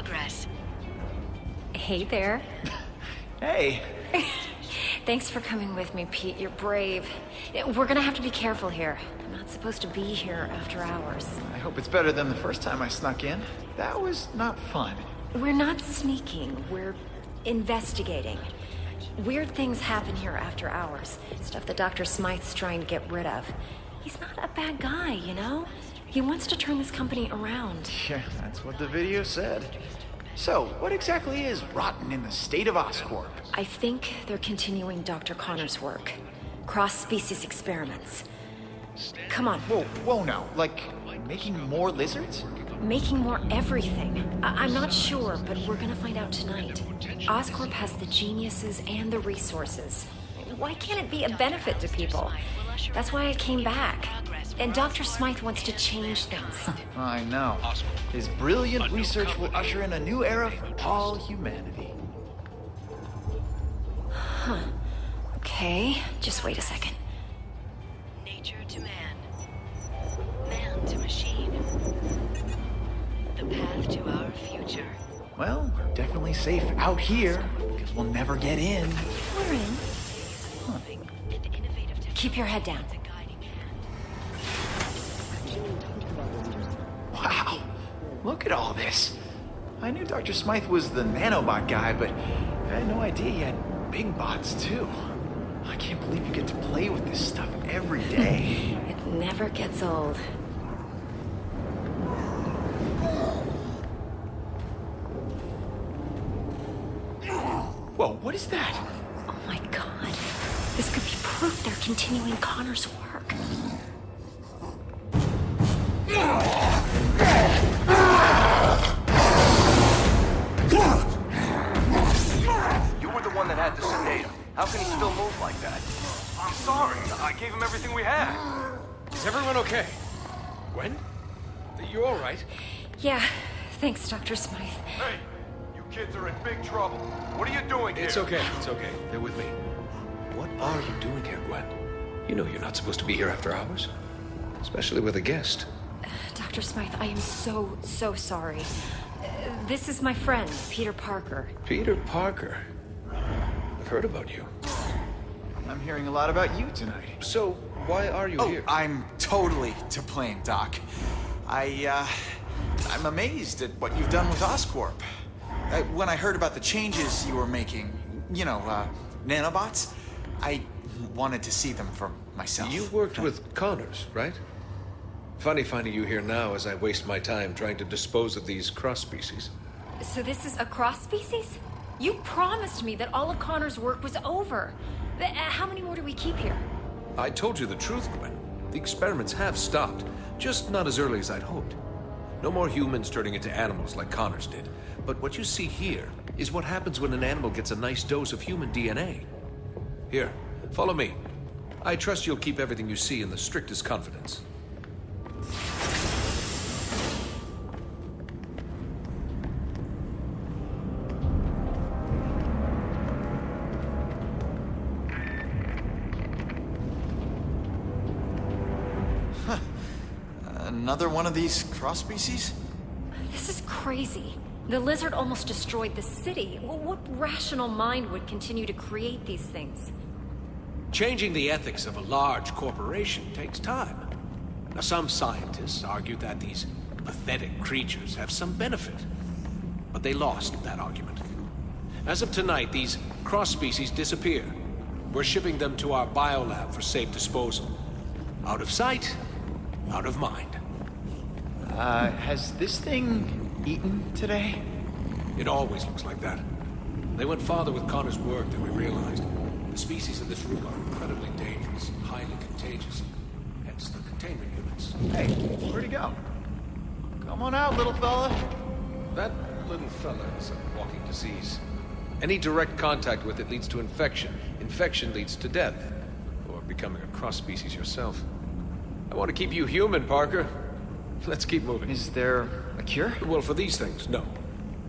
progress. Hey there. Hey. Thanks for coming with me, Pete. You're brave. We're gonna have to be careful here. I'm not supposed to be here after hours. I hope it's better than the first time I snuck in. That was not fun. We're not sneaking. We're investigating. Weird things happen here after hours. Stuff that Dr. Smythe's trying to get rid of. He's not a bad guy, you know? He wants to turn this company around. Yeah, that's what the video said. So, what exactly is rotten in the state of Oscorp? I think they're continuing Dr. Connor's work. Cross-species experiments. Come on. Whoa now. Like, making more lizards? Making more everything. I'm not sure, but we're gonna find out tonight. Oscorp has the geniuses and the resources. Why can't it be a benefit to people? That's why I came back. And Dr. Smythe wants to change things. I know. His brilliant research will usher in a new era for all humanity. Huh. Okay, just wait a second. Nature to man. Man to machine. The path to our future. Well, we're definitely safe out here, because we'll never get in. We're in. Keep your head down. Wow, look at all this. I knew Dr. Smythe was the nanobot guy, but I had no idea he had big bots too. I can't believe you get to play with this stuff every day. It never gets old. Whoa, what is that? Oh my god. This could be proof they're continuing Connor's work. You were the one that had to sedate him. How can he still move like that? I'm sorry. I gave him everything we had. Is everyone okay? Gwen? You all right? Yeah, thanks, Dr. Smythe. Hey, you kids are in big trouble. What are you doing here? It's okay. They're with me. What are you doing here, Gwen? You know you're not supposed to be here after hours. Especially with a guest. Dr. Smythe, I am so sorry. This is my friend, Peter Parker. Peter Parker? I've heard about you. I'm hearing a lot about you tonight. So, why are you here? I'm totally to blame, Doc. I'm amazed at what you've done with Oscorp. When I heard about the changes you were making, you know, nanobots, I wanted to see them for myself. You worked with Connors, right? Funny finding you here now as I waste my time trying to dispose of these cross-species. So this is a cross-species? You promised me that all of Connor's work was over. How many more do we keep here? I told you the truth, Gwen. The experiments have stopped, just not as early as I'd hoped. No more humans turning into animals like Connors did. But what you see here is what happens when an animal gets a nice dose of human DNA. Here, follow me. I trust you'll keep everything you see in the strictest confidence. Another one of these cross-species? This is crazy. The lizard almost destroyed the city. What rational mind would continue to create these things? Changing the ethics of a large corporation takes time. Now, some scientists argue that these pathetic creatures have some benefit, but they lost that argument. As of tonight, these cross-species disappear. We're shipping them to our biolab for safe disposal. Out of sight, out of mind. Has this thing eaten today? It always looks like that. They went farther with Connor's work than we realized. The species in this room are incredibly dangerous and highly contagious. Hence the containment units. Hey, where'd he go? Come on out, little fella. That little fella is a walking disease. Any direct contact with it leads to infection. Infection leads to death. Or becoming a cross-species yourself. I want to keep you human, Parker. Let's keep moving. Is there a cure? Well, for these things, no.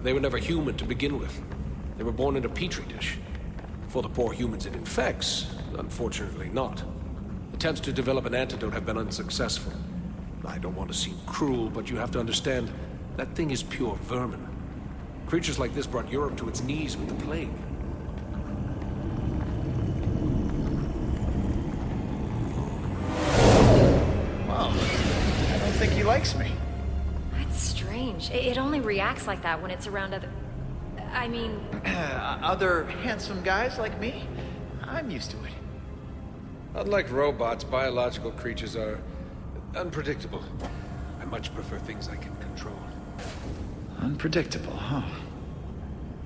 They were never human to begin with. They were born in a petri dish. For the poor humans it infects, unfortunately not. Attempts to develop an antidote have been unsuccessful. I don't want to seem cruel, but you have to understand, that thing is pure vermin. Creatures like this brought Europe to its knees with the plague. Well, I don't think he likes me. That's strange. It only reacts like that when it's around other... I mean... Other handsome guys like me? I'm used to it. Unlike robots, biological creatures are unpredictable. I much prefer things I can control. Unpredictable, huh?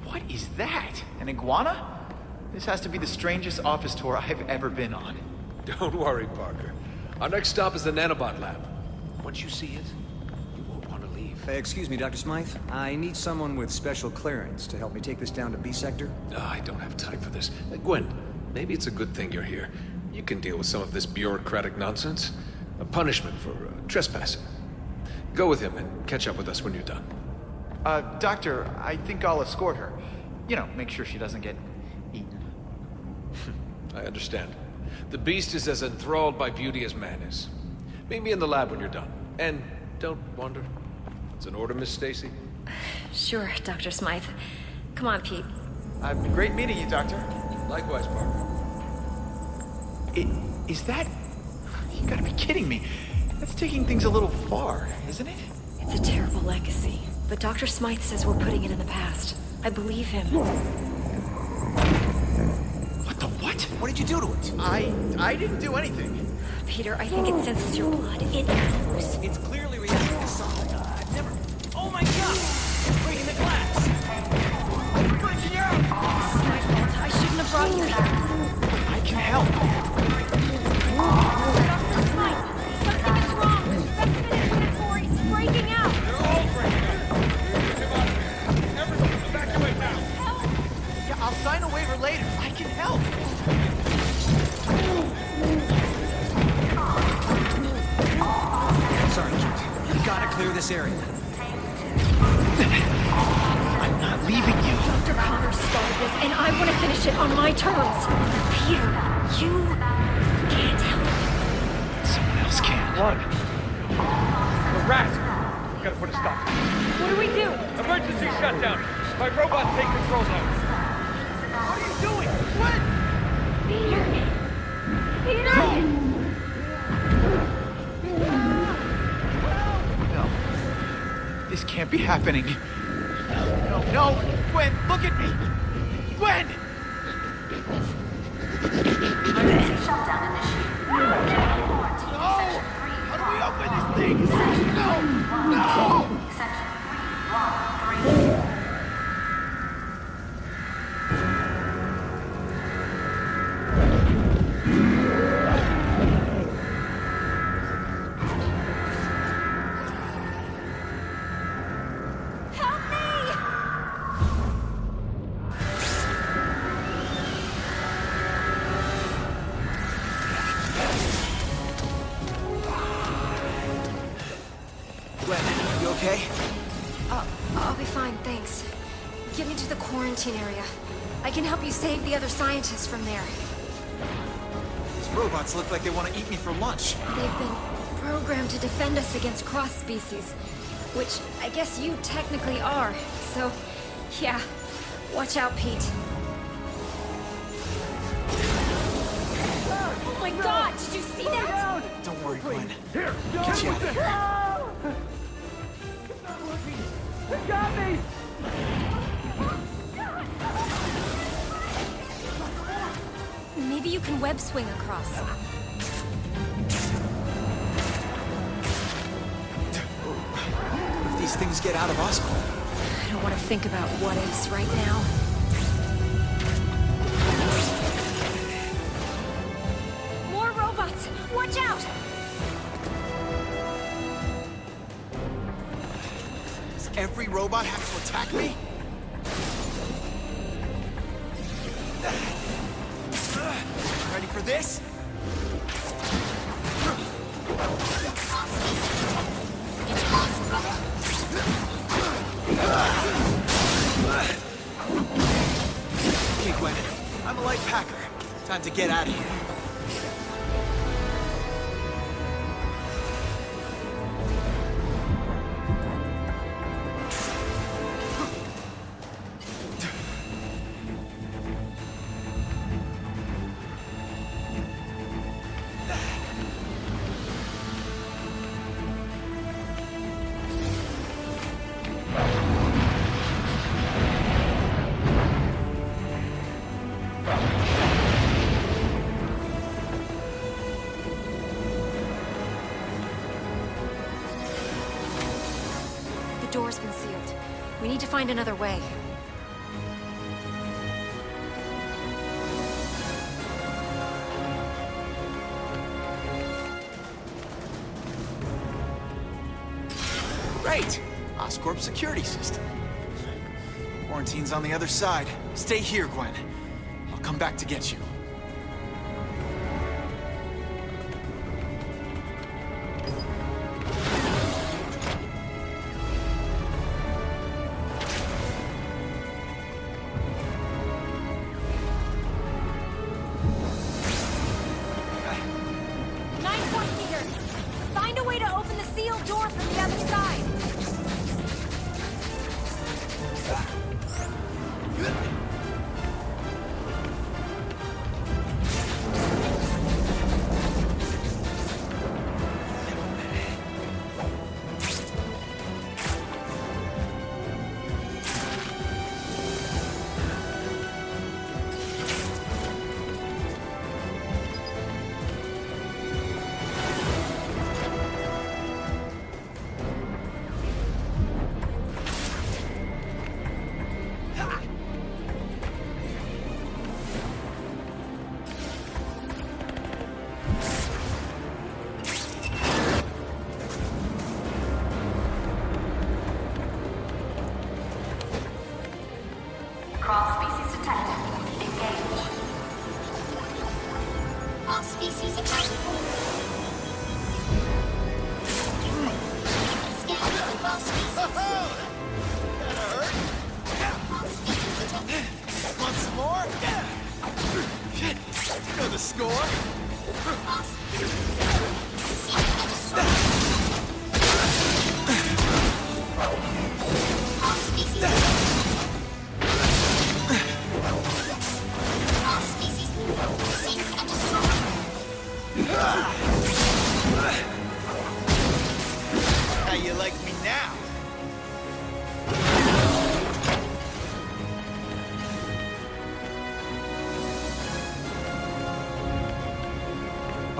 What is that? An iguana? This has to be the strangest office tour I've ever been on. Don't worry, Parker. Our next stop is the nanobot lab. Once you see it, you won't want to leave. Excuse me, Dr. Smythe. I need someone with special clearance to help me take this down to B sector. I don't have time for this. Gwen, maybe it's a good thing you're here. You can deal with some of this bureaucratic nonsense. A punishment for trespassing. Go with him and catch up with us when you're done. Doctor, I think I'll escort her. You know, make sure she doesn't get eaten. I understand. The beast is as enthralled by beauty as man is. Meet me in the lab when you're done. And don't wander. It's an order, Miss Stacy. Sure, Dr. Smythe. Come on, Pete. Great meeting you, Doctor. Likewise, Parker. Is that... You gotta be kidding me. That's taking things a little far, isn't it? It's a terrible legacy, but Dr. Smythe says we're putting it in the past. I believe him. What the what? What did you do to it? I didn't do anything. Peter, I think it senses your blood. It knows. It's clearly reacting to something. I've never... Oh my god! It's breaking the glass! Breaking out! This is my fault. I shouldn't have brought you here. I can help. Dr. Smythe, something is wrong. The specimen in Unit 4 is breaking out. They're all breaking out. Get out of here. Everyone, evacuate now. Yeah, I'll sign a waiver later. I can help. Sergeant, you gotta clear this area. I'm not leaving you. Dr. Connors started this, and I want to finish it on my terms. Peter, you can't help. Someone else can. One. The rascal. We gotta put a stop. What do we do? Emergency shutdown. My robots take control now. What are you doing? What? Peter! Peter! No. This can't be happening. No. Gwen, look at me. Gwen! Emergency shutdown initiated. No! How do we open this thing? No! Section 313. Gwen, you okay? I'll be fine, thanks. Get me to the quarantine area. I can help you save the other scientists from there. These robots look like they want to eat me for lunch. They've been programmed to defend us against cross-species, which I guess you technically are. So, yeah, watch out, Pete. Oh my God, did you see that? Don't worry, Gwen. Here, Get you out of here. They got me! Maybe you can web swing across. If these things get out of Oscorp, I don't want to think about what ifs right now. More robots! Watch out! does every robot have to attack me? Ready for this? Okay, Gwen. I'm a light packer. Time to get out of here. door's been sealed. We need to find another way. Great! Oscorp security system. Quarantine's on the other side. Stay here, Gwen. I'll come back to get you. Find a way to open the sealed door from the other side. Cross-species detected. Engage. All species accounted for. Scanning for all species. That hurt. All species detected. Want some more? Shit. You know the score. All species detected. Seek and destroy. All species detected. All species seek and destroy. How you like me now?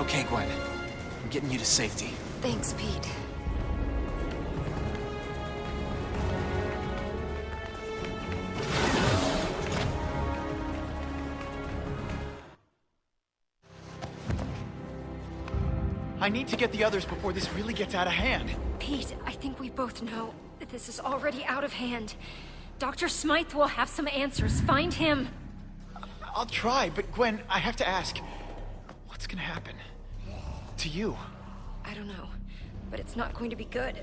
Okay, Gwen. I'm getting you to safety. Thanks, Pete. I need to get the others before this really gets out of hand. Pete, I think we both know that this is already out of hand. Dr. Smythe will have some answers. Find him. I'll try, but Gwen, I have to ask, what's gonna happen to you? I don't know, but it's not going to be good.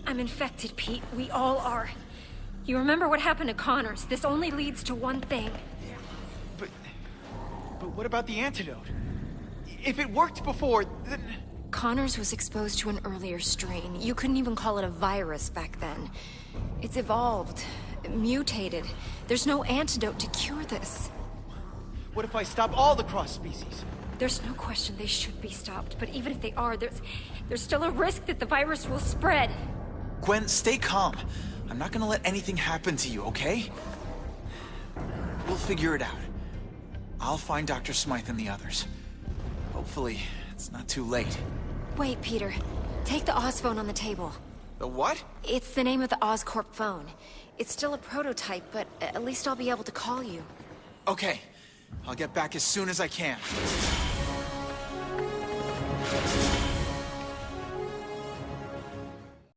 I'm infected, Pete. We all are. You remember what happened to Connors? This only leads to one thing. But what about the antidote? If it worked before, then... Connors was exposed to an earlier strain. You couldn't even call it a virus back then. It's evolved, mutated. There's no antidote to cure this. What if I stop all the cross-species? There's no question they should be stopped, but even if they are, there's still a risk that the virus will spread. Gwen, stay calm. I'm not gonna let anything happen to you, okay? We'll figure it out. I'll find Dr. Smythe and the others. Hopefully, it's not too late. Wait, Peter. Take the Oz phone on the table. The what? It's the name of the Oscorp phone. It's still a prototype, but at least I'll be able to call you. Okay. I'll get back as soon as I can.